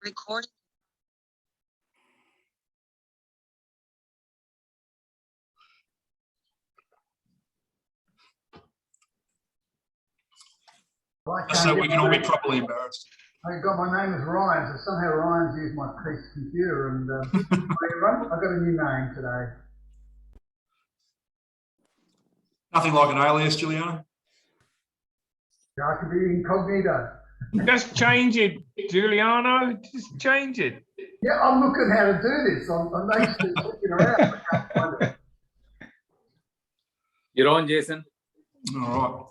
Recording. So we can all be properly embarrassed. I got my name as Ryan, so somehow Ryan's used my piece of computer, and I've got a new name today. Nothing like an alias, Juliana? Yeah, I could be incognito. Just change it, Giuliano. Just change it. Yeah, I'm looking how to do this. I'm actually looking around. I can't find it. You're on, Jason. All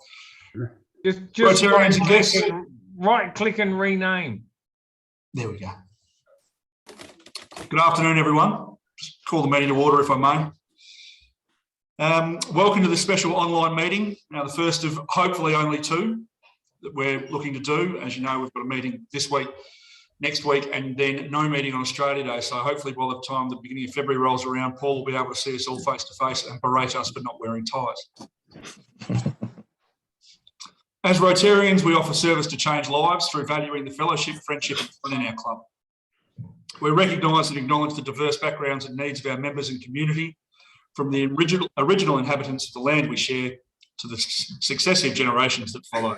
right. Just Rotarians, right click and rename. There we go. Good afternoon, everyone. Just call the meeting to order, if I may. Welcome to this special online meeting. Now, the first of hopefully only two that we're looking to do. As you know, we've got a meeting this week, next week, and then no meeting on Australia Day. So hopefully by the time the beginning of February rolls around, Paul will be able to see us all face to face and berate us for not wearing ties. As Rotarians, we offer service to change lives through valuing the fellowship, friendship and fun in our club. We recognise and acknowledge the diverse backgrounds and needs of our members and community, from the original inhabitants of the land we share to the successive generations that follow.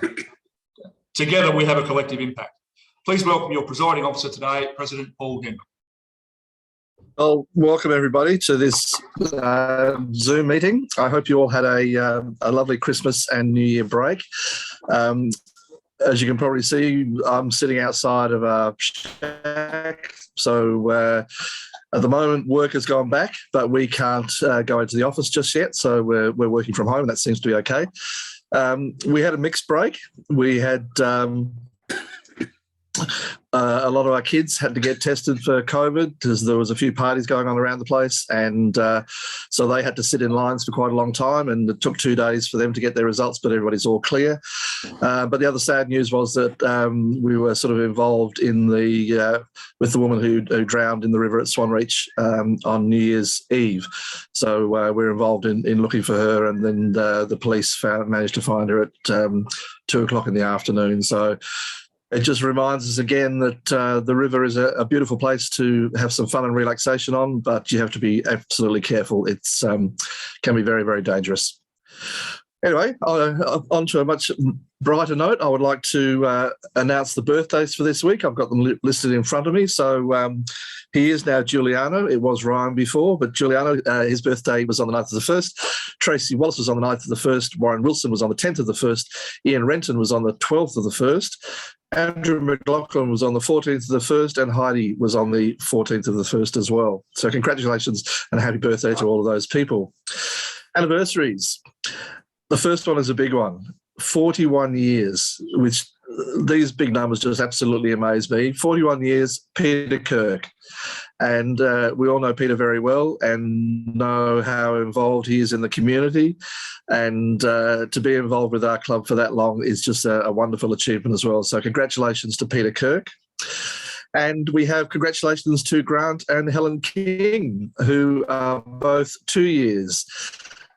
Together, we have a collective impact. Please welcome your presiding officer today, President Paul Gendel. Well, welcome everybody to this Zoom meeting. I hope you all had a lovely Christmas and New Year break. As you can probably see, I'm sitting outside of a shack. So at the moment, work has gone back, but we can't go into the office just yet. So we're working from home, and that seems to be okay. We had a mixed break. We had a lot of our kids had to get tested for COVID because there was a few parties going on around the place, and so they had to sit in lines for quite a long time, and it took 2 days for them to get their results, but everybody's all clear. But the other sad news was that we were sort of involved in with the woman who drowned in the river at Swanreach on New Year's Eve. So we're involved in looking for her, and then the police managed to find her at 2 o'clock in the afternoon. So it just reminds us again that the river is a beautiful place to have some fun and relaxation on, but you have to be absolutely careful. It's can be very, very dangerous. Anyway, on to a much brighter note, I would like to announce the birthdays for this week. I've got them listed in front of me. So he is now Giuliano. It was Ryan before, but Giuliano, his birthday was on the 9th of the 1st. Tracy Wallace was on the 9th of the 1st. Warren Wilson was on the 10th of the 1st. Ian Renton was on the 12th of the 1st. Andrew McLaughlin was on the 14th of the 1st, and Heidi was on the 14th of the 1st as well. So congratulations and happy birthday to all of those people. Anniversaries. The first one is a big one, 41 years, which these big numbers just absolutely amaze me. 41 years, Peter Kirk. And we all know Peter very well and know how involved he is in the community. And to be involved with our club for that long is just a wonderful achievement as well. So congratulations to Peter Kirk. And we have congratulations to Grant and Helen King, who are both 2 years.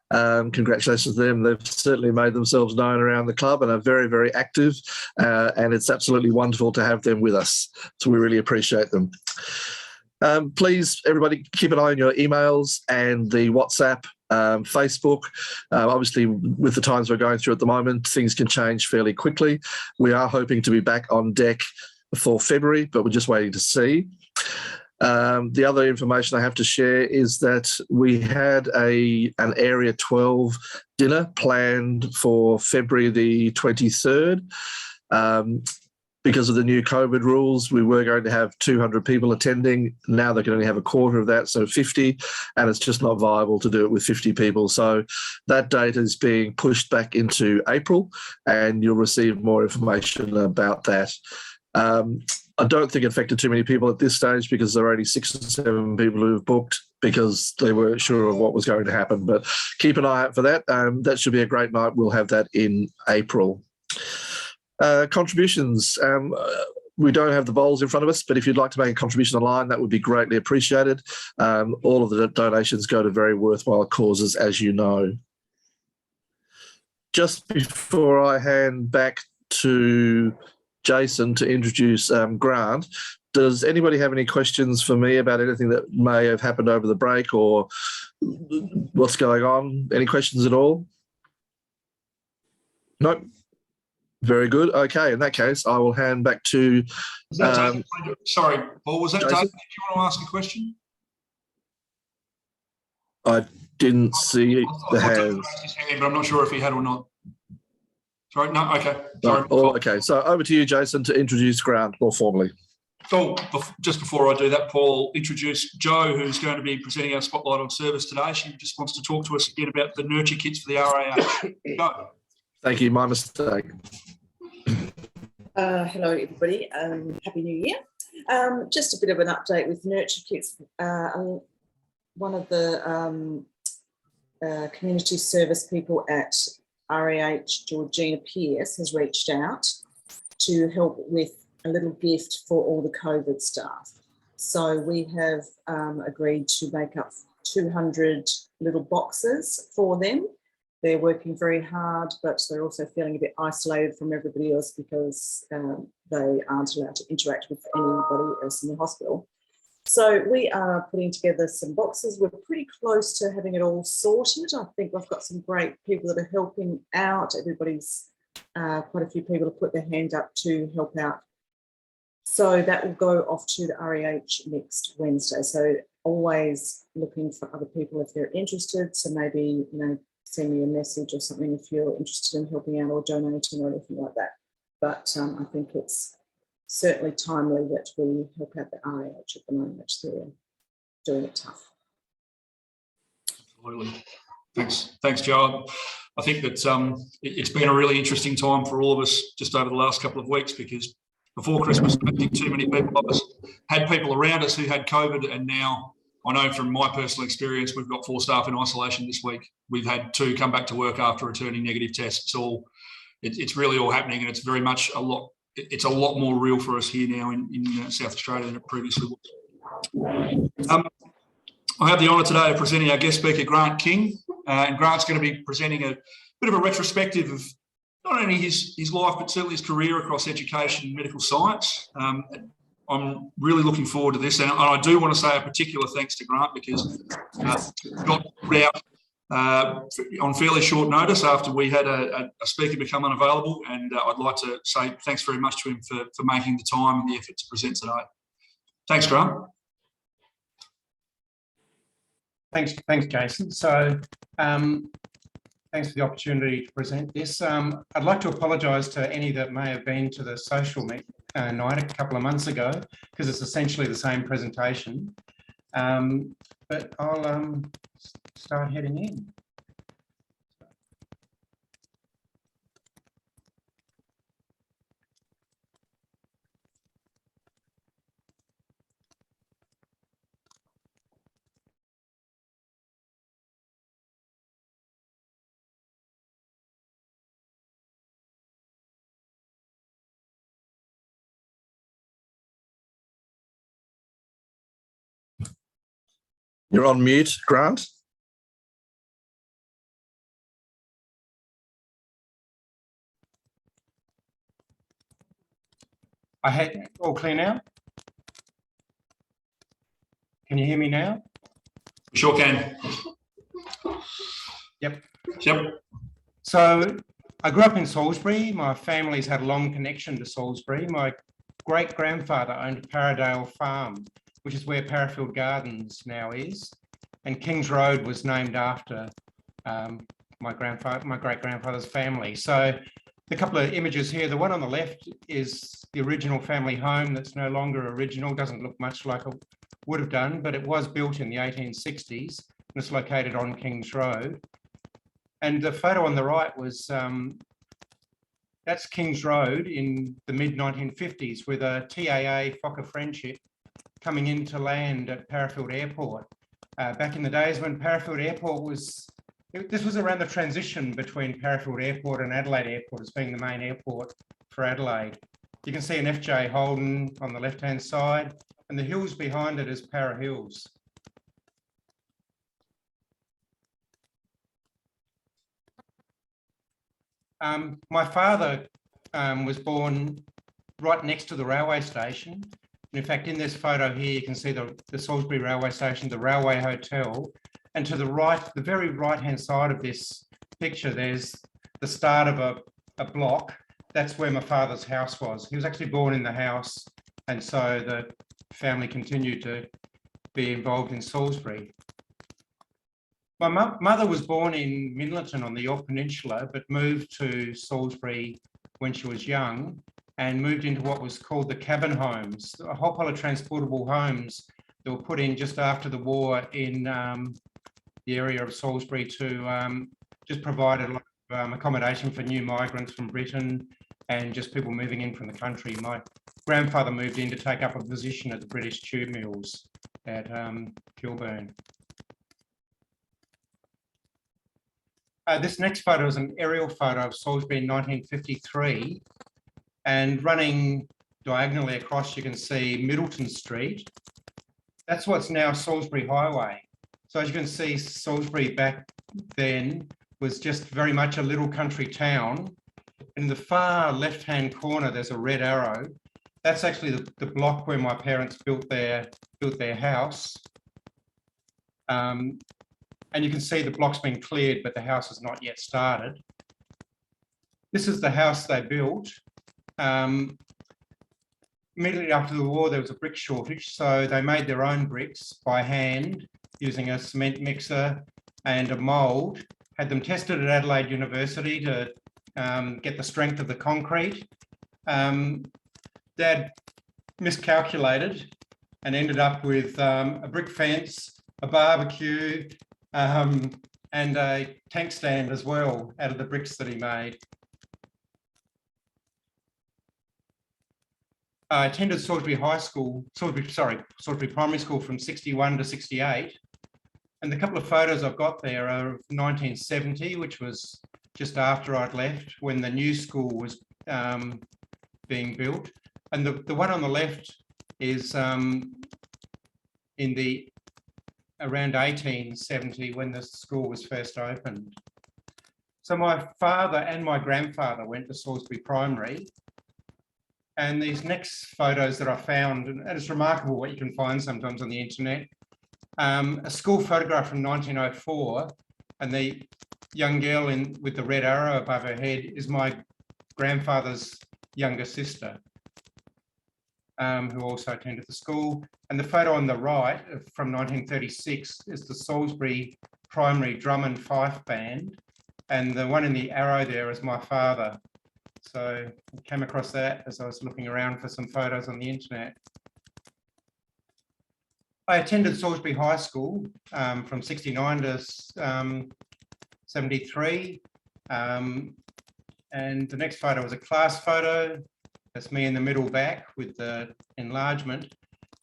Congratulations to them. They've certainly made themselves known around the club and are very, very active. And it's absolutely wonderful to have them with us. So we really appreciate them. Please, everybody, keep an eye on your emails and the WhatsApp, Facebook. Obviously, with the times we're going through at the moment, things can change fairly quickly. We are hoping to be back on deck for February, but we're just waiting to see. The other information I have to share is that we had an Area 12 dinner planned for February the 23rd. Because of the new COVID rules, we were going to have 200 people attending. Now they can only have a quarter of that, so 50, and it's just not viable to do it with 50 people. So that date is being pushed back into April, and you'll receive more information about that. I don't think it affected too many people at this stage because there are only 6 or 7 people who have booked because they weren't sure of what was going to happen. But keep an eye out for that. That should be a great night. We'll have that in April. Contributions. We don't have the bowls in front of us, but if you'd like to make a contribution online, that would be greatly appreciated. All of the donations go to very worthwhile causes, as you know. Just before I hand back to Jason to introduce Grant. Does anybody have any questions for me about anything that may have happened over the break or what's going on? Any questions at all? Nope. Very good. Okay, in that case, I will hand back to. Sorry, Paul, was that Jason? David? Did you want to ask a question? I didn't see the I thought David hands. raised his hand, but I'm not sure if he had or not. Sorry, no, okay. Sorry. Okay, so over to you, Jason, to introduce Grant more formally. So just before I do that, Paul, introduce Jo, who's going to be presenting our Spotlight on Service today. She just wants to talk to us again about the nurture kits for the RAH. Go. Thank you, my mistake. Hello, everybody. Happy New Year. Just a bit of an update with nurture kits. One of the community service people at RAH, Georgina Pierce, has reached out to help with a little gift for all the COVID staff. So we have agreed to make up 200 little boxes for them. They're working very hard, but they're also feeling a bit isolated from everybody else because they aren't allowed to interact with anybody else in the hospital. So we are putting together some boxes. We're pretty close to having it all sorted. I think we've got some great people that are helping out. Everybody's, quite a few people have put their hand up to help out. So that will go off to the RAH next Wednesday. So always looking for other people if they're interested. So maybe, send me a message or something if you're interested in helping out or donating or anything like that. But I think it's certainly timely that we help out the RAH at the moment. They're doing it tough. Absolutely. Thanks, Jo. I think that it's been a really interesting time for all of us just over the last couple of weeks because before Christmas, I think too many people of us had people around us who had COVID, and now I know from my personal experience, we've got 4 staff in isolation this week. We've had 2 come back to work after returning negative tests. It's really all happening, and it's very much it's a lot more real for us here now in South Australia than it previously was. I have the honour today of presenting our guest speaker, Grant King, and Grant's going to be presenting a bit of a retrospective of not only his life, but certainly his career across education and medical science. I'm really looking forward to this, and I do want to say a particular thanks to Grant because got put out on fairly short notice after we had a speaker become unavailable, and I'd like to say thanks very much to him for making the time and the effort to present today. Thanks, Grant. Thanks, Jason. So thanks for the opportunity to present this. I'd like to apologise to any that may have been to the social night a couple of months ago, because it's essentially the same presentation. But I'll start heading in. You're on mute, Grant. I had all clear now. Can you hear me now? Sure can. Yep. So I grew up in Salisbury. My family's had a long connection to Salisbury. My great-grandfather owned a Paradale farm, which is where Parafield Gardens now is. And Kings Road was named after my great-grandfather's family. So the couple of images here, the one on the left is the original family home that's no longer original, doesn't look much like it would have done, but it was built in the 1860s and it's located on Kings Road. And the photo on the right was, that's Kings Road in the mid-1950s with a TAA Fokker Friendship coming into land at Parafield Airport. Back in the days when Parafield Airport was, this was around the transition between Parafield Airport and Adelaide Airport as being the main airport for Adelaide. You can see an FJ Holden on the left-hand side, and the hills behind it is Para Hills. My father was born right next to the railway station. And in fact, in this photo here, you can see the Salisbury railway station, the railway hotel, and to the right, the very right-hand side of this picture, there's the start of a block. That's where my father's house was. He was actually born in the house, and so the family continued to be involved in Salisbury. My mother was born in Minlaton on the York Peninsula, but moved to Salisbury when she was young and moved into what was called the cabin homes, a whole pile of transportable homes that were put in just after the war in the area of Salisbury to just provide a lot of accommodation for new migrants from Britain and just people moving in from the country. My grandfather moved in to take up a position at the British tube mills at Kilburn. This next photo is an aerial photo of Salisbury in 1953, and running diagonally across you can see Middleton Street. That's what's now Salisbury Highway. So as you can see, Salisbury back then was just very much a little country town. In the far left-hand corner, there's a red arrow. That's actually the block where my parents built their house. And you can see the block's been cleared, but the house has not yet started. This is the house they built. Immediately after the war, there was a brick shortage, so they made their own bricks by hand using a cement mixer and a mould, had them tested at Adelaide University to get the strength of the concrete. Dad miscalculated and ended up with a brick fence, a barbecue, and a tank stand as well out of the bricks that he made. I attended Salisbury Primary School from 61 to 68. And the couple of photos I've got there are of 1970, which was just after I'd left, when the new school was being built. And the one on the left is around 1870, when the school was first opened. So my father and my grandfather went to Salisbury Primary. And these next photos that I found, and it's remarkable what you can find sometimes on the internet, a school photograph from 1904, and the young girl with the red arrow above her head is my grandfather's younger sister, who also attended the school. And the photo on the right from 1936 is the Salisbury Primary Drum and Fife Band, and the one in the arrow there is my father. So I came across that as I was looking around for some photos on the internet. I attended Salisbury High School from 69 to 73. And the next photo was a class photo. That's me in the middle back with the enlargement.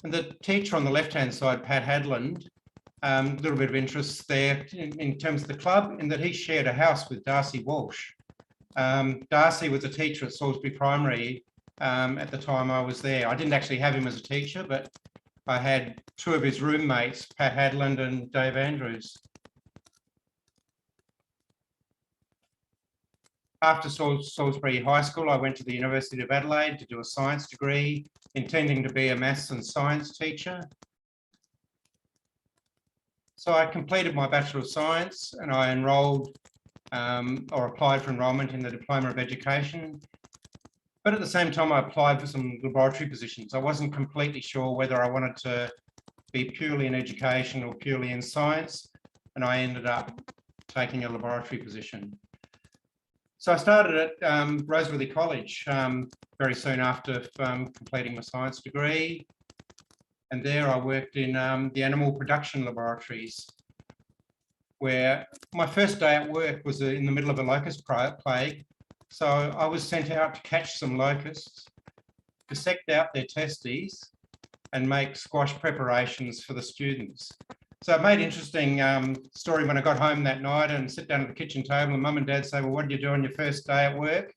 And the teacher on the left-hand side, Pat Hadland, a little bit of interest there in terms of the club, in that he shared a house with Darcy Walsh. Darcy was a teacher at Salisbury Primary at the time I was there. I didn't actually have him as a teacher, but I had two of his roommates, Pat Hadland and Dave Andrews. After Salisbury High School, I went to the University of Adelaide to do a science degree, intending to be a maths and science teacher. So I completed my Bachelor of Science and I enrolled or applied for enrolment in the Diploma of Education. But at the same time, I applied for some laboratory positions. I wasn't completely sure whether I wanted to be purely in education or purely in science, and I ended up taking a laboratory position. So I started at Roseworthy College very soon after completing my science degree. And there I worked in the animal production laboratories, where my first day at work was in the middle of a locust plague. So I was sent out to catch some locusts, dissect out their testes, and make squash preparations for the students. So it made an interesting story when I got home that night and sit down at the kitchen table and Mum and Dad say, well, what did you do on your first day at work?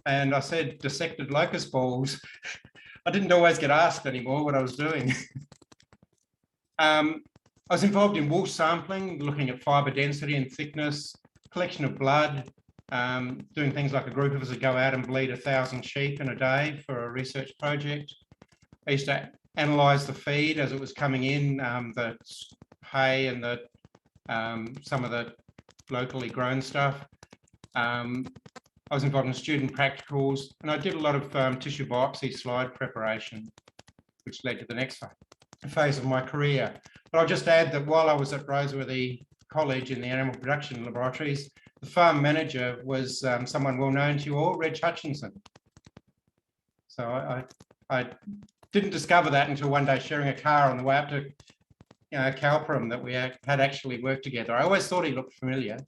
And I said, dissected locust balls. I didn't always get asked anymore what I was doing. I was involved in wool sampling, looking at fibre density and thickness, collection of blood, doing things like a group of us would go out and bleed 1,000 sheep in a day for a research project. I used to analyse the feed as it was coming in, the hay and the some of the locally grown stuff. I was involved in student practicals, and I did a lot of tissue biopsy slide preparation, which led to the next phase of my career. But I'll just add that while I was at Roseworthy College in the animal production laboratories, the farm manager was someone well known to you all, Reg Hutchinson. So I didn't discover that until one day sharing a car on the way up to Calparam that we had actually worked together. I always thought he looked familiar.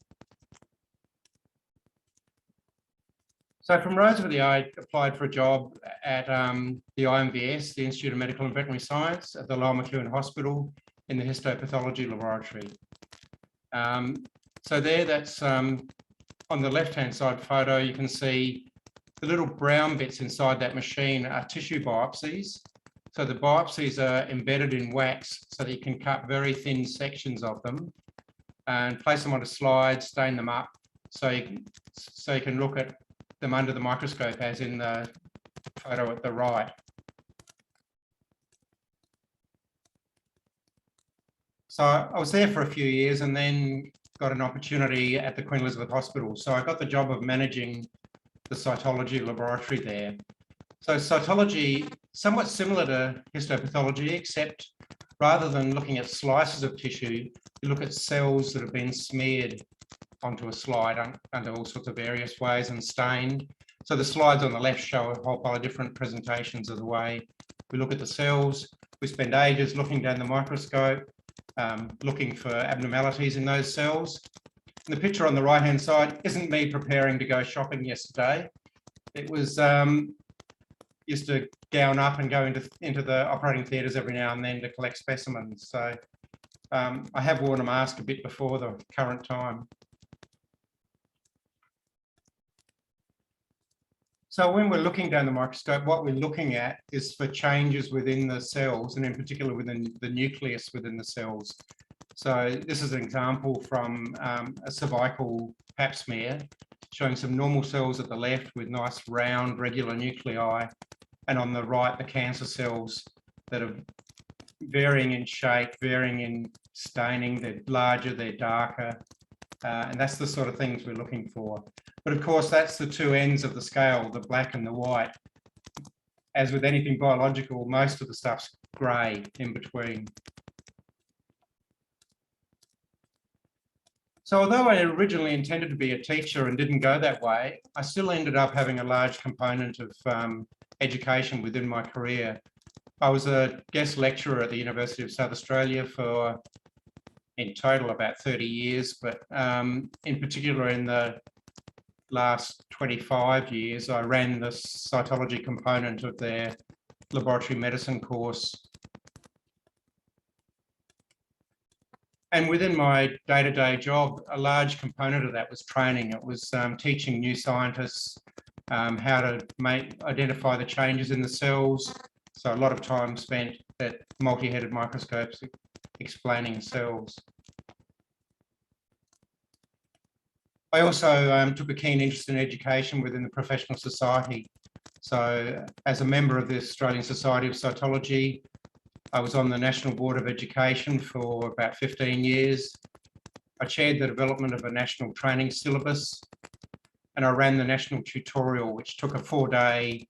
So from Roseworthy, I applied for a job at the IMVS, the Institute of Medical and Veterinary Science, at the Lyell McEwen Hospital in the Histopathology Laboratory. So there, that's on the left-hand side photo, you can see the little brown bits inside that machine are tissue biopsies. So the biopsies are embedded in wax so that you can cut very thin sections of them and place them on a slide, stain them up, so you can look at them under the microscope, as in the photo at the right. So I was there for a few years and then got an opportunity at the Queen Elizabeth Hospital. So I got the job of managing the Cytology Laboratory there. So cytology, somewhat similar to histopathology, except rather than looking at slices of tissue, you look at cells that have been smeared onto a slide under all sorts of various ways and stained. So the slides on the left show a whole pile of different presentations of the way we look at the cells. We spend ages looking down the microscope, looking for abnormalities in those cells. And the picture on the right-hand side isn't me preparing to go shopping yesterday. It was used to gown up and go into the operating theatres every now and then to collect specimens. So I have worn a mask a bit before the current time. So when we're looking down the microscope, what we're looking at is for changes within the cells, and in particular within the nucleus within the cells. So this is an example from a cervical pap smear, showing some normal cells at the left with nice round regular nuclei, and on the right the cancer cells that are varying in shape, varying in staining. They're larger, they're darker, and that's the sort of things we're looking for. But of course, that's the two ends of the scale, the black and the white. As with anything biological, most of the stuff's grey in between. So although I originally intended to be a teacher and didn't go that way, I still ended up having a large component of education within my career. I was a guest lecturer at the University of South Australia for, in total, about 30 years, but in particular in the last 25 years, I ran the cytology component of their laboratory medicine course. And within my day-to-day job, a large component of that was training. It was teaching new scientists how to identify the changes in the cells. So a lot of time spent at multi-headed microscopes explaining cells. I also took a keen interest in education within the professional society. So as a member of the Australian Society of Cytology, I was on the National Board of Education for about 15 years. I chaired the development of a national training syllabus, and I ran the national tutorial, which took a 4-day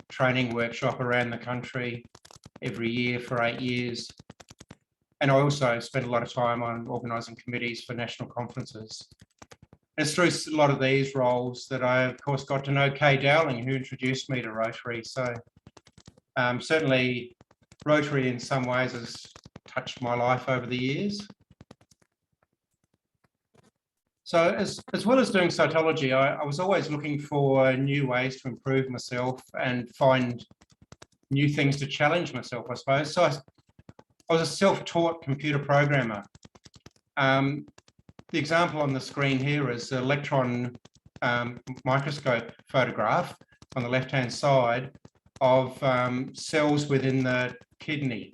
training workshop around the country every year for 8 years. And I also spent a lot of time on organising committees for national conferences. And it's through a lot of these roles that I, of course, got to know Kay Dowling, who introduced me to Rotary. So certainly Rotary in some ways has touched my life over the years. So as well as doing cytology, I was always looking for new ways to improve myself and find new things to challenge myself, I suppose. So I was a self-taught computer programmer. The example on the screen here is an electron microscope photograph on the left-hand side of cells within the kidney.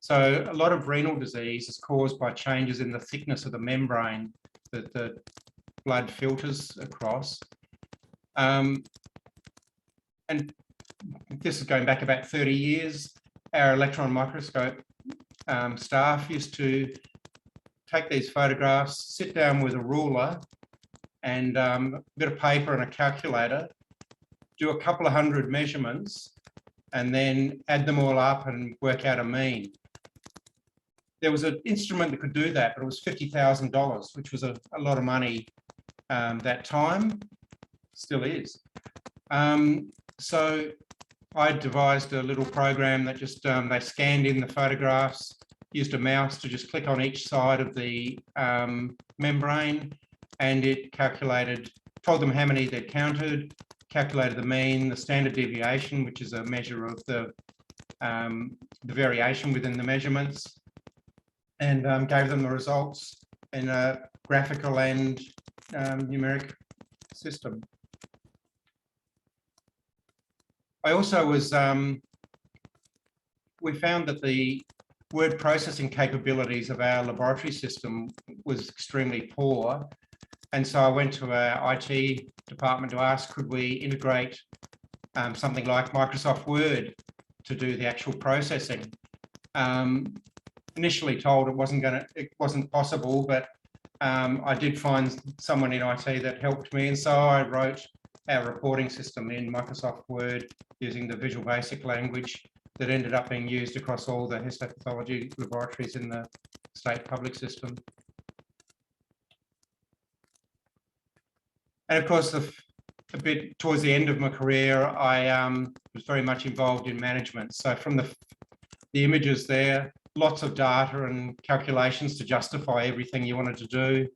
So a lot of renal disease is caused by changes in the thickness of the membrane that the blood filters across. And this is going back about 30 years. Our electron microscope staff used to take these photographs, sit down with a ruler and a bit of paper and a calculator, do a couple of hundred measurements, and then add them all up and work out a mean. There was an instrument that could do that, but it was $50,000, which was a lot of money that time, still is. So I devised a little program that just, they scanned in the photographs, used a mouse to just click on each side of the membrane, and it calculated, told them how many they'd counted, calculated the mean, the standard deviation, which is a measure of the variation within the measurements, and gave them the results in a graphical and numeric system. I also was, we found that the word processing capabilities of our laboratory system was extremely poor. And so I went to our IT department to ask, could we integrate something like Microsoft Word to do the actual processing? Initially told it wasn't possible, but I did find someone in IT that helped me. And so I wrote our reporting system in Microsoft Word using the Visual Basic language that ended up being used across all the histopathology laboratories in the state public system. And of course, a bit towards the end of my career, I was very much involved in management. So from the images there, lots of data and calculations to justify everything you wanted to do.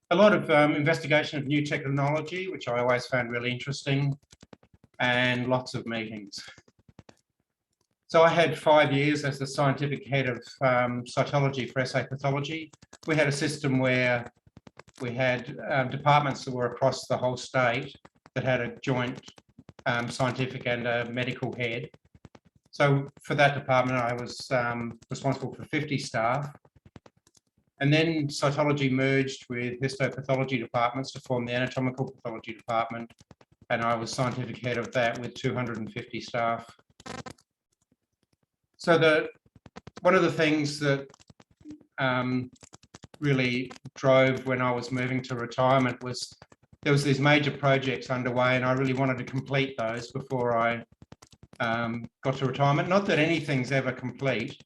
A lot of investigation of new technology, which I always found really interesting, and lots of meetings. So I had 5 years as the scientific head of cytology for SA pathology. We had a system where we had departments that were across the whole state that had a joint scientific and a medical head. So for that department, I was responsible for 50 staff. And then cytology merged with histopathology departments to form the anatomical pathology department. And I was scientific head of that with 250 staff. So one of the things that really drove when I was moving to retirement was there was these major projects underway, and I really wanted to complete those before I got to retirement. Not that anything's ever complete,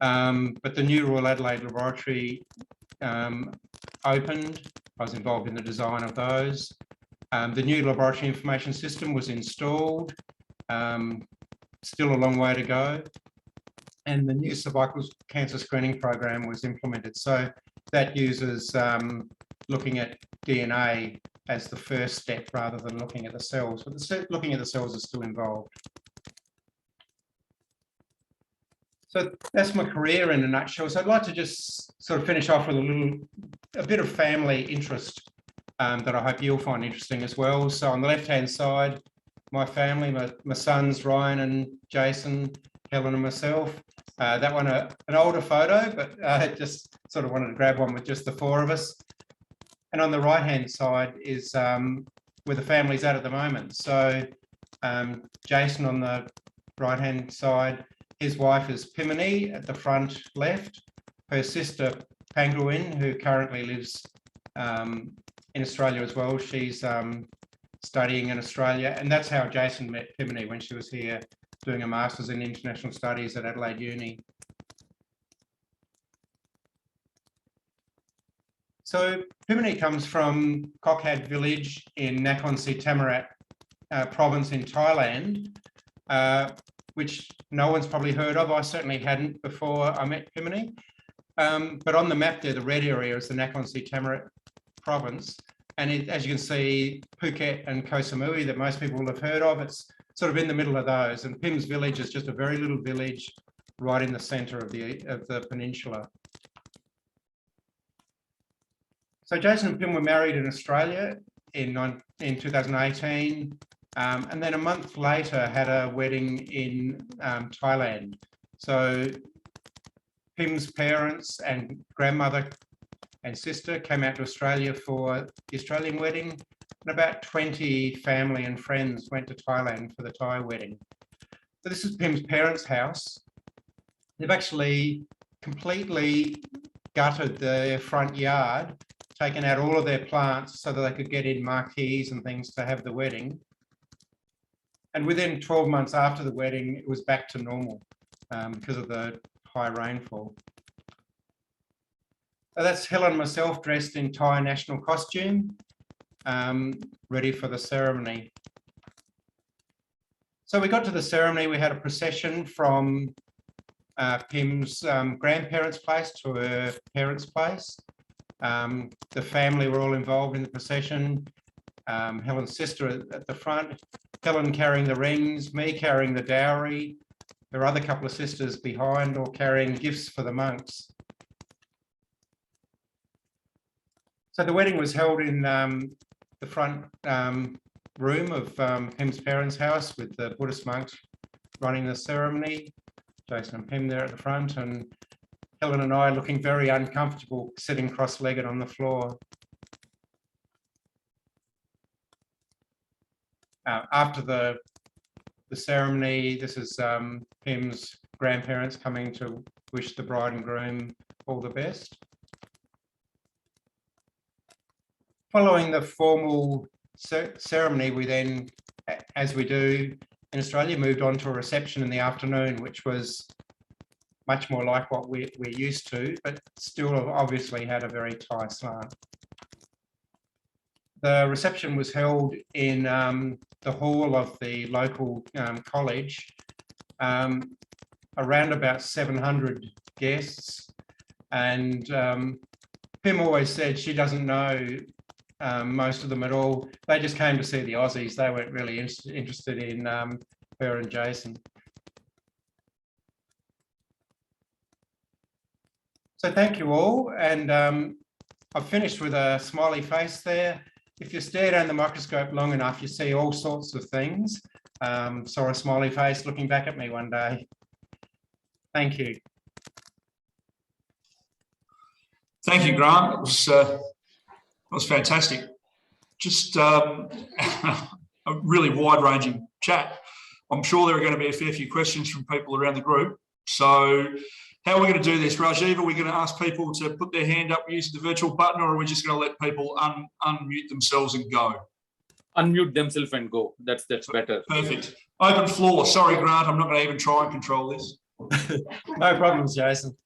but the new Royal Adelaide Laboratory opened. I was involved in the design of those. The new laboratory information system was installed, still a long way to go. And the new cervical cancer screening program was implemented. So that uses looking at DNA as the first step rather than looking at the cells, but looking at the cells is still involved. So that's my career in a nutshell. So I'd like to just sort of finish off with a bit of family interest that I hope you'll find interesting as well. So on the left-hand side, my family, my sons, Ryan and Jason, Helen and myself. That one, an older photo, but I just sort of wanted to grab one with just the four of us. And on the right-hand side is where the family's at the moment. So Jason on the right-hand side, his wife is Pimini at the front left, her sister Pangrawin, who currently lives in Australia as well. She's studying in Australia, and that's how Jason met Pimini when she was here doing a Master's in International Studies at Adelaide Uni. So Pimini comes from Kokhad village in Nakhon Si Thammarat province in Thailand, which no one's probably heard of. I certainly hadn't before I met Pimini. But on the map there, the red area is the Nakhon Si Thammarat province. And as you can see, Phuket and Koh Samui that most people will have heard of, it's sort of in the middle of those. And Pim's village is just a very little village right in the centre of the peninsula. So Jason and Pim were married in Australia in 2018. And then a month later had a wedding in Thailand. So Pim's parents and grandmother and sister came out to Australia for the Australian wedding, and about 20 family and friends went to Thailand for the Thai wedding. So this is Pim's parents' house. They've actually completely gutted their front yard, taken out all of their plants so that they could get in marquees and things to have the wedding. And within 12 months after the wedding, it was back to normal because of the high rainfall. So that's Helen and myself dressed in Thai national costume, ready for the ceremony. So we got to the ceremony, we had a procession from Pim's grandparents' place to her parents' place. The family were all involved in the procession. Helen's sister at the front, Helen carrying the rings, me carrying the dowry, there are other couple of sisters behind all carrying gifts for the monks. So the wedding was held in the front room of Pim's parents' house with the Buddhist monks running the ceremony. Jason and Pim there at the front, and Helen and I looking very uncomfortable sitting cross-legged on the floor. After the ceremony, this is Pim's grandparents coming to wish the bride and groom all the best. Following the formal ceremony, we then, as we do in Australia, moved on to a reception in the afternoon, which was much more like what we're used to, but still obviously had a very Thai slant. The reception was held in the hall of the local college, around about 700 guests, and Pim always said she doesn't know most of them at all. They just came to see the Aussies. They weren't really interested in her and Jason. So thank you all, and I've finished with a smiley face there. If you stare down the microscope long enough, you see all sorts of things. Saw a smiley face looking back at me one day. Thank you. Thank you, Grant. It was fantastic. Just a really wide-ranging chat. I'm sure there are going to be a fair few questions from people around the group. So how are we going to do this? Rajiv, are we going to ask people to put their hand up using the virtual button, or are we just going to let people unmute themselves and go? Unmute themselves and go. That's better. Perfect. Open floor. Sorry, Grant, I'm not going to even try and control this. No problems, Jason.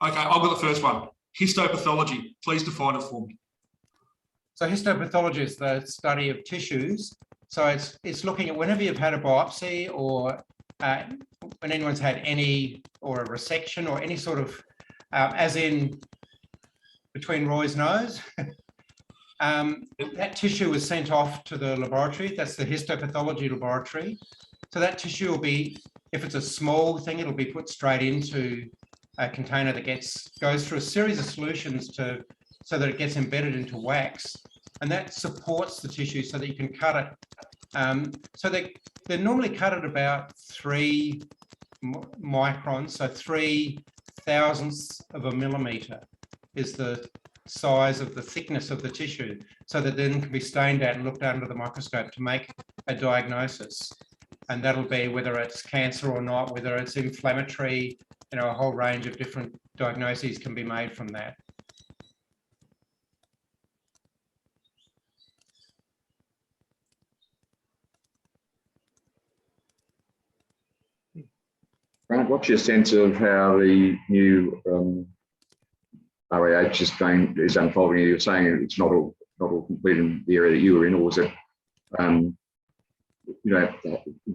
Okay, I've got the first one. Histopathology. Please define it for me. So histopathology is the study of tissues. So it's looking at whenever you've had a biopsy, or when anyone's had any, or a resection, or any sort of, as in between Roy's nose, that tissue is sent off to the laboratory. That's the histopathology laboratory. So that tissue will be, if it's a small thing, it'll be put straight into a container that goes through a series of solutions so that it gets embedded into wax, and that supports the tissue so that you can cut it. So they're normally cut at about 3 microns, so 3/1000ths of a millimetre is the size of the thickness of the tissue, so that then can be stained out and looked under the microscope to make a diagnosis. And that'll be whether it's cancer or not, whether it's inflammatory, a whole range of different diagnoses can be made from that. Grant, what's your sense of how the new RAH is unfolding? You're saying it's not all complete in the area that you were in, or was it, in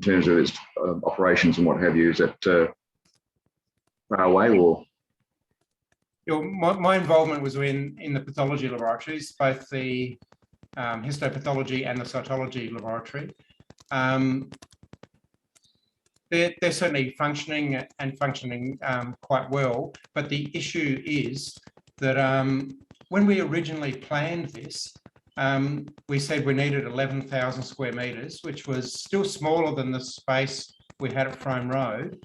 terms of its operations and what have you, is it far away, or? My involvement was in the pathology laboratories, both the histopathology and the cytology laboratory. They're certainly functioning quite well, but the issue is that when we originally planned this, we said we needed 11,000 square metres, which was still smaller than the space we had at Frome Road,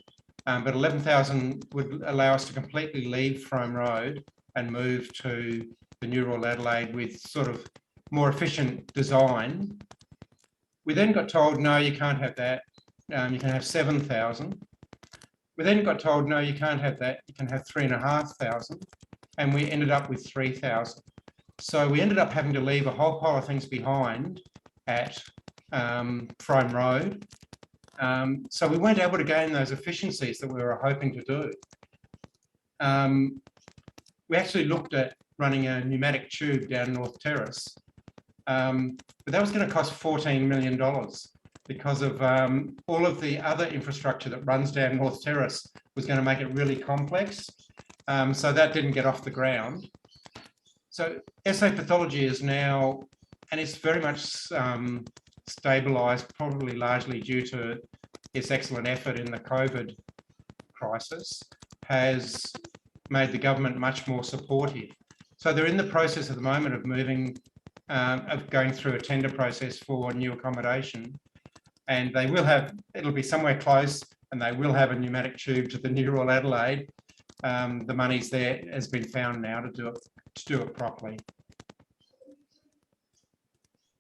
but 11,000 would allow us to completely leave Frome Road and move to the New Royal Adelaide with sort of more efficient design. We then got told, no, you can't have that. You can have 7,000. We then got told, no, you can't have that. You can have 3,500. And we ended up with 3,000. So we ended up having to leave a whole pile of things behind at Frome Road. So we weren't able to gain those efficiencies that we were hoping to do. We actually looked at running a pneumatic tube down North Terrace, but that was going to cost $14 million because of all of the other infrastructure that runs down North Terrace was going to make it really complex. So that didn't get off the ground. So SA pathology is now, and it's very much stabilised, probably largely due to its excellent effort in the COVID crisis, has made the government much more supportive. So they're in the process at the moment of moving, of going through a tender process for new accommodation, and they will have, it'll be somewhere close, and they will have a pneumatic tube to the New Royal Adelaide. The money's there, has been found now to do it properly.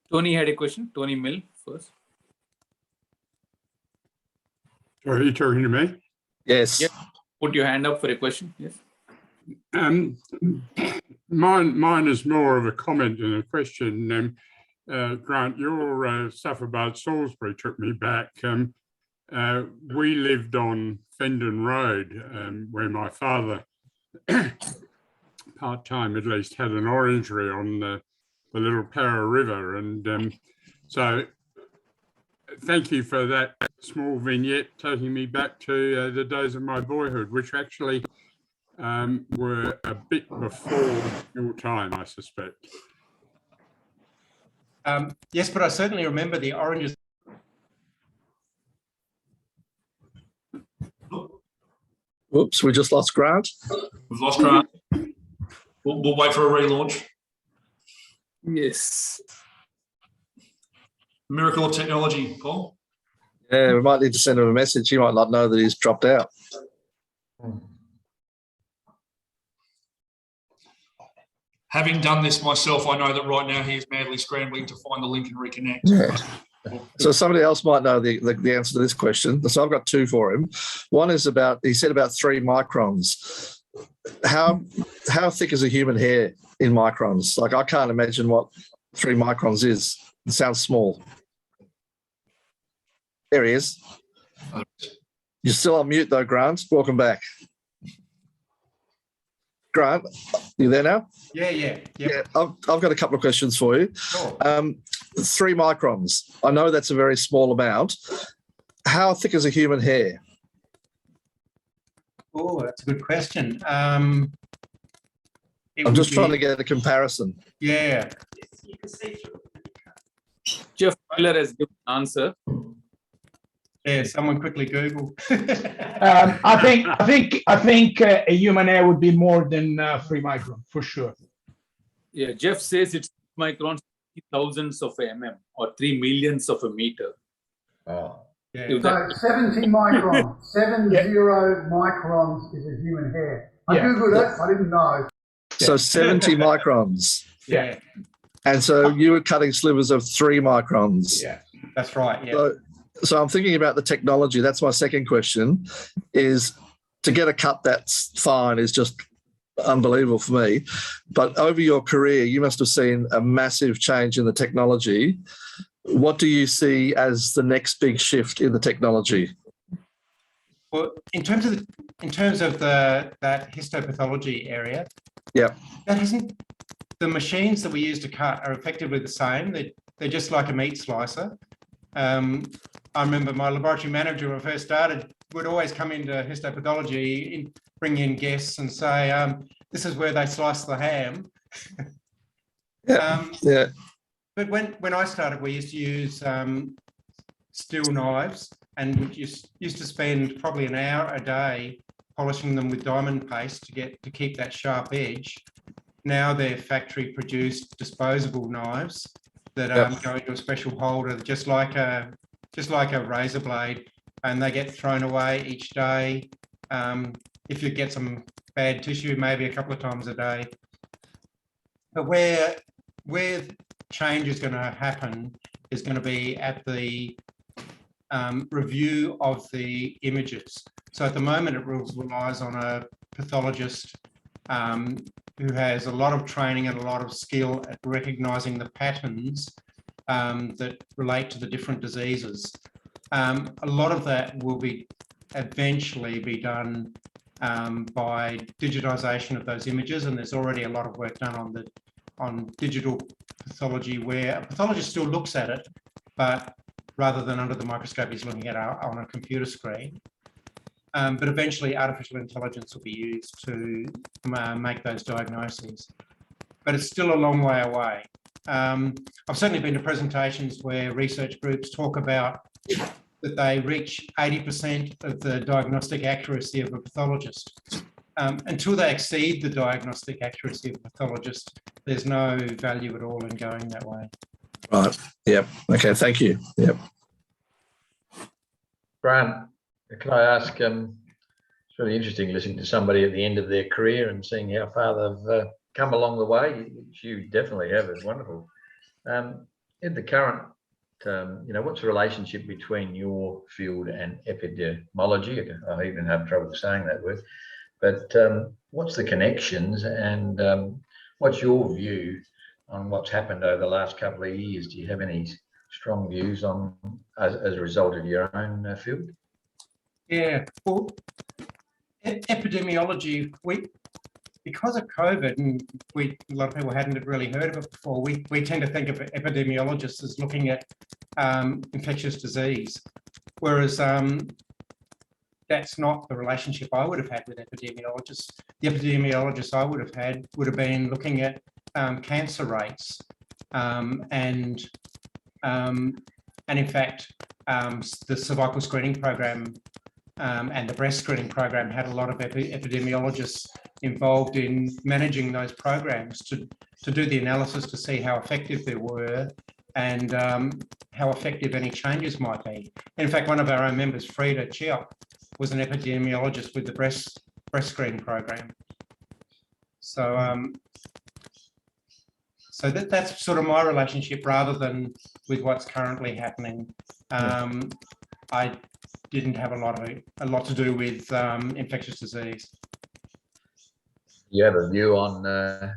Tony had a question. Tony Mill first. Sorry, are you talking to me? Yes. Yep. Put your hand up for a question. Yes. Mine is more of a comment than a question. Grant, your stuff about Salisbury took me back. We lived on Fendon Road, where my father, part-time at least, had an orangery on the Little Para River. And so thank you for that small vignette taking me back to the days of my boyhood, which actually were a bit before your time, I suspect. Yes, but I certainly remember the oranges. Oops, we just lost Grant. We've lost Grant. We'll wait for a relaunch. Yes. Miracle of technology, Paul. Yeah, we might need to send him a message. He might not know that he's dropped out. Having done this myself, I know that right now he is madly scrambling to find the link and reconnect. Yeah. So somebody else might know the answer to this question. So I've got two for him. One is about, he said about 3 microns. How thick is a human hair in microns? Like, I can't imagine what 3 microns is. It sounds small. There he is. You're still on mute though, Grant. Welcome back. Grant, you there now? Yeah. Yep. Yeah, I've got a couple of questions for you. Sure. 3 microns. I know that's a very small amount. How thick is a human hair? Oh, that's a good question. I'm just trying to get a comparison. Yeah. Jeff Miller has given an answer. Yeah, someone quickly Google. I think a human hair would be more than 3 micron for sure. Yeah, Jeff says it's microns, thousands of mm or 3 millionths of a meter. Oh. Yeah. So 70 microns, 70 microns is a human hair. I Googled it, I didn't know. So 70 microns. Yeah. And so you were cutting slivers of 3 microns. Yeah, that's right. Yeah. So I'm thinking about the technology. That's my second question, is to get a cut that's fine is just unbelievable for me. But over your career, you must have seen a massive change in the technology. What do you see as the next big shift in the technology? Well, in terms of that histopathology area, yeah, that hasn't. The machines that we use to cut are effectively the same. They're just like a meat slicer. I remember my laboratory manager when I first started would always come into histopathology, bring in guests and say, this is where they slice the ham. yeah. But when I started, we used to use steel knives, and we used to spend probably an hour a day polishing them with diamond paste to keep that sharp edge. Now they're factory produced disposable knives that go into a special holder, just like a razor blade, and they get thrown away each day. If you get some bad tissue, maybe a couple of times a day. But where change is going to happen is going to be at the review of the images. So at the moment, it relies on a pathologist who has a lot of training and a lot of skill at recognising the patterns that relate to the different diseases. A lot of that will eventually be done by digitisation of those images, and there's already a lot of work done on digital pathology where a pathologist still looks at it, but rather than under the microscope, he's looking at it on a computer screen. But eventually artificial intelligence will be used to make those diagnoses. But it's still a long way away. I've certainly been to presentations where research groups talk about that they reach 80% of the diagnostic accuracy of a pathologist. Until they exceed the diagnostic accuracy of a pathologist, there's no value at all in going that way. Right. Yep. Okay. Thank you. Yep. Grant, can I ask, it's really interesting listening to somebody at the end of their career and seeing how far they've come along the way, which you definitely have. It's wonderful. In the current, what's the relationship between your field and epidemiology? I even have trouble saying that word. But what's the connections, and what's your view on what's happened over the last couple of years? Do you have any strong views on as a result of your own field? Yeah, well, epidemiology, because of COVID, and a lot of people hadn't really heard of it before, we tend to think of epidemiologists as looking at infectious disease, whereas that's not the relationship I would have had with epidemiologists. The epidemiologists I would have had would have been looking at cancer rates, and in fact, the cervical screening program and the breast screening program had a lot of epidemiologists involved in managing those programs to do the analysis to see how effective they were and how effective any changes might be. In fact, one of our own members, Frida Chiop, was an epidemiologist with the breast screening program. So, so that's sort of my relationship rather than with what's currently happening. I didn't have a lot to do with infectious disease. You have a view on the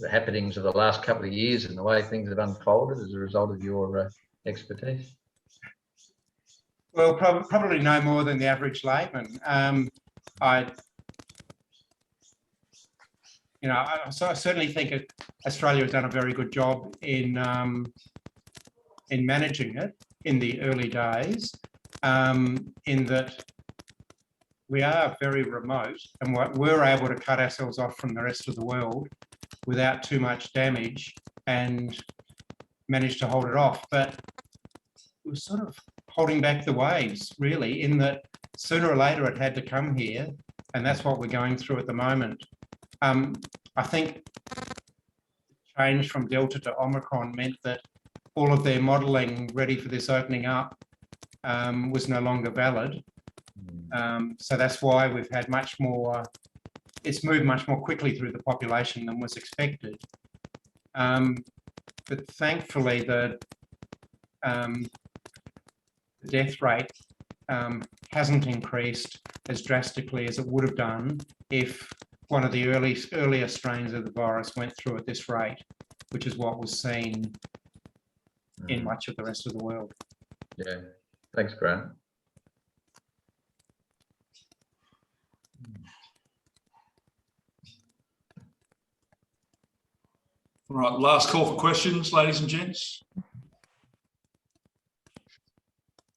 happenings of the last couple of years and the way things have unfolded as a result of your expertise? Well, probably no more than the average layman. I certainly think Australia has done a very good job in managing it in the early days, in that we are very remote and we're able to cut ourselves off from the rest of the world without too much damage and manage to hold it off. But it was sort of holding back the waves, really, in that sooner or later it had to come here, and that's what we're going through at the moment. I think the change from Delta to Omicron meant that all of their modelling ready for this opening up was no longer valid. So that's why we've had much more, it's moved much more quickly through the population than was expected. But thankfully, the death rate hasn't increased as drastically as it would have done if one of the earlier strains of the virus went through at this rate, which is what was seen in much of the rest of the world. Yeah, thanks, Grant. All right, last call for questions, ladies and gents.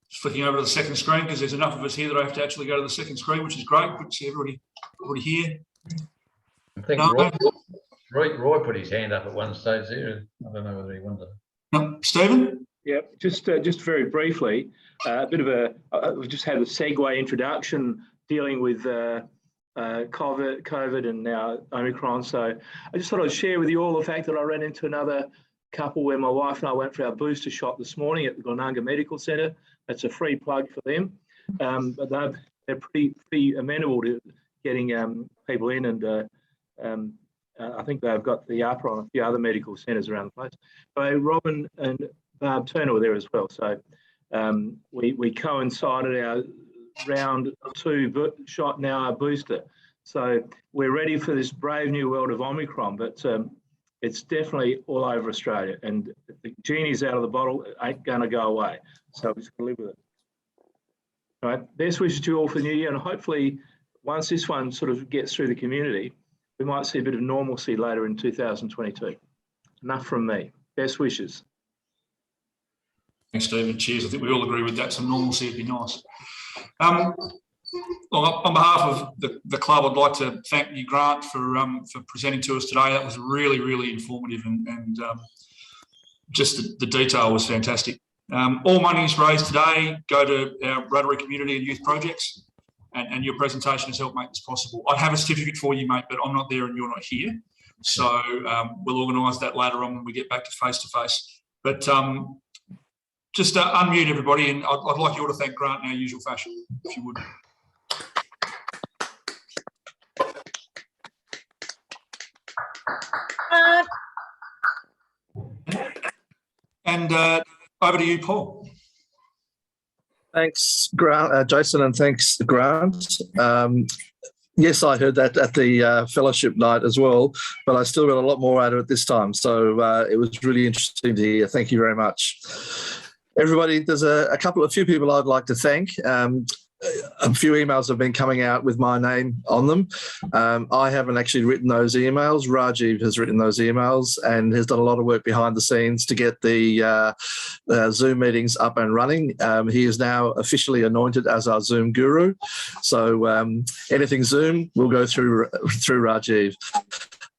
Just flicking over to the second screen because there's enough of us here that I have to actually go to the second screen, which is great. Good to see everybody here. I think Roy put his hand up at one stage there. I don't know whether he wanted to. No, Stephen? Yeah, just very briefly, a bit of we just had a segue introduction dealing with COVID and now Omicron. So I just thought I'd share with you all the fact that I ran into another couple where my wife and I went for our booster shot this morning at the Glenunga Medical Centre. That's a free plug for them. But they're pretty amenable to getting people in, and I think they've got the upper on a few other medical centres around the place. So Robin and Barb Turner were there as well. So we coincided our round 2 shot, now our booster. So we're ready for this brave new world of Omicron, but it's definitely all over Australia, and the genie's out of the bottle. It ain't going to go away. So we're just going to live with it. All right, best wishes to you all for the new year, and hopefully once this one sort of gets through the community, we might see a bit of normalcy later in 2022. Enough from me. Best wishes. Thanks, Stephen. Cheers. I think we all agree with that. Some normalcy would be nice. Well, on behalf of the club, I'd like to thank you, Grant, for presenting to us today. That was really, really informative, and just the detail was fantastic. All monies raised today go to our Rotary community and youth projects, and your presentation has helped make this possible. I'd have a certificate for you, mate, but I'm not there and you're not here. So we'll organise that later on when we get back to face-to-face. But just unmute everybody, and I'd like you all to thank Grant in our usual fashion, if you would. And over to you, Paul. Thanks, Grant, Jason, and thanks, Grant. Yes, I heard that at the fellowship night as well, but I still got a lot more out of it this time. So it was really interesting to hear. Thank you very much. Everybody, there's a few people I'd like to thank. A few emails have been coming out with my name on them. I haven't actually written those emails. Rajiv has written those emails and has done a lot of work behind the scenes to get the Zoom meetings up and running. He is now officially anointed as our Zoom guru. So anything Zoom will go through Rajiv.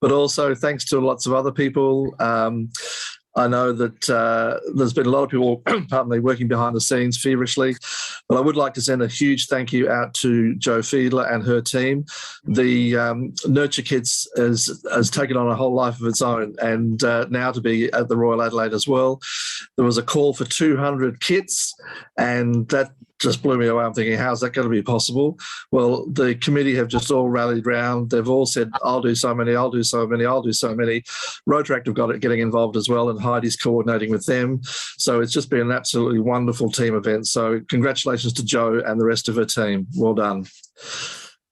But also thanks to lots of other people. I know that there's been a lot of people, pardon me, working behind the scenes feverishly, but I would like to send a huge thank you out to Jo Fiedler and her team. The Nurture Kits has taken on a whole life of its own, and now to be at the Royal Adelaide as well. There was a call for 200 kits, and that just blew me away. I'm thinking, how's that going to be possible? Well, the committee have just all rallied round. They've all said, I'll do so many, I'll do so many, I'll do so many. Rotaractive got it getting involved as well, and Heidi's coordinating with them. So it's just been an absolutely wonderful team event. So congratulations to Jo and the rest of her team. Well done.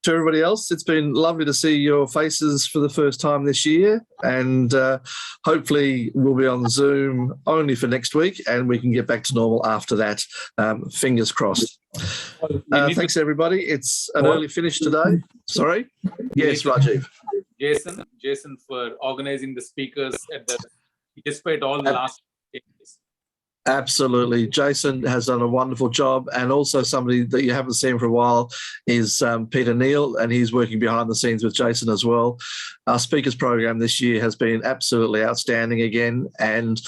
To everybody else, it's been lovely to see your faces for the first time this year, and hopefully we'll be on Zoom only for next week and we can get back to normal after that. Fingers crossed. Thanks, everybody. It's an early finish today. Sorry? Yes, Rajiv. Jason for organizing the speakers despite all the last changes. Absolutely. Jason has done a wonderful job, and also somebody that you haven't seen for a while is Peter Neal, and he's working behind the scenes with Jason as well. Our speakers program this year has been absolutely outstanding again, and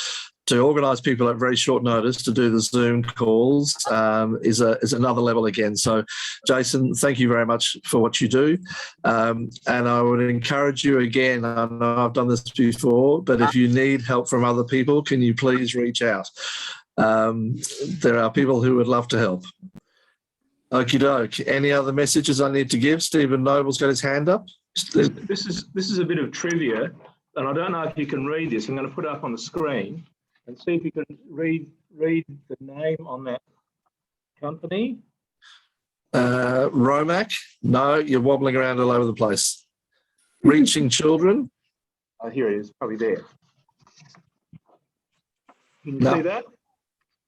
to organise people at very short notice to do the Zoom calls is another level again. So, Jason, thank you very much for what you do. And I would encourage you again, I know I've done this before, but if you need help from other people, can you please reach out? There are people who would love to help. Okie doke. Any other messages I need to give? Stephen Noble's got his hand up. This is a bit of trivia, and I don't know if you can read this. I'm going to put it up on the screen and see if you can read the name on that company. Romack? No, you're wobbling around all over the place. Reaching Children? Oh, here it is, probably there. Can you No. see that?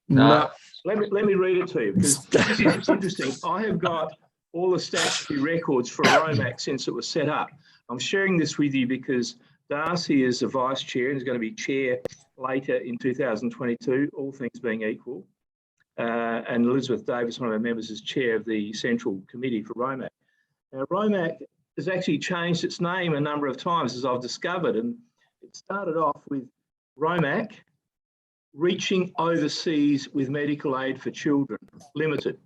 No. Let me read it to you, because it's interesting. I have got all the statutory records for Romack since it was set up. I'm sharing this with you because Darcy is the vice chair and is going to be chair later in 2022, all things being equal. And Elizabeth Davis, one of our members, is chair of the Central Committee for Romack. Now, Romack has actually changed its name a number of times, as I've discovered, and it started off with Romack Reaching Overseas with Medical Aid for Children Limited,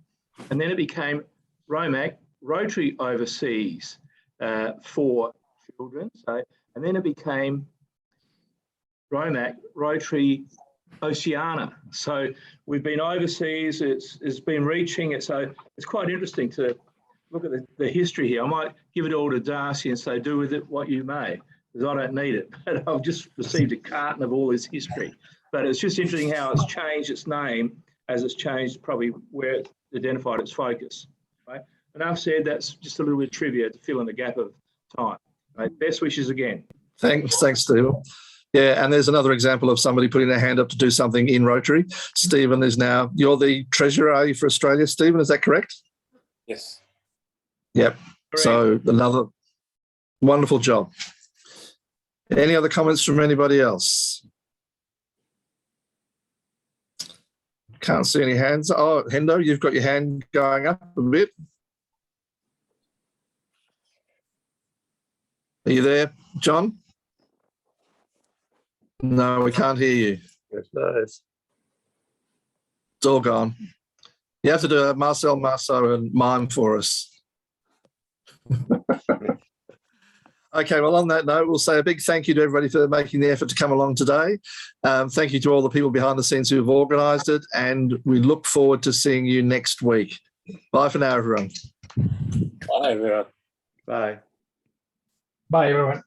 and then it became Romack Rotary Overseas. for children. So, and then it became Romack, Rotary Oceania. So we've been overseas, it's been reaching it. So it's quite interesting to look at the history here. I might give it all to Darcy and say, do with it what you may, because I don't need it. But I've just received a carton of all this history. But it's just interesting how it's changed its name as it's changed probably where it identified its focus. Right? Enough said, that's just a little bit of trivia to fill in the gap of time. Right? Best wishes again. Thanks, Stephen. Yeah, and there's another example of somebody putting their hand up to do something in Rotary. Stephen is now, you're the treasurer, are you, for Australia, Stephen? Is that correct? Yes. Yep. Correct. So another wonderful job. Any other comments from anybody else? Can't see any hands. Oh, Hendo, you've got your hand going up a bit. Are you there, John? No, we can't hear you. It's all gone. You have to do a Marcel Marceau and mime for us. Okay, well, on that note, we'll say a big thank you to everybody for making the effort to come along today. Thank you to all the people behind the scenes who have organised it, and we look forward to seeing you next week. Bye for now, everyone. Bye, everyone. Bye. Bye, everyone.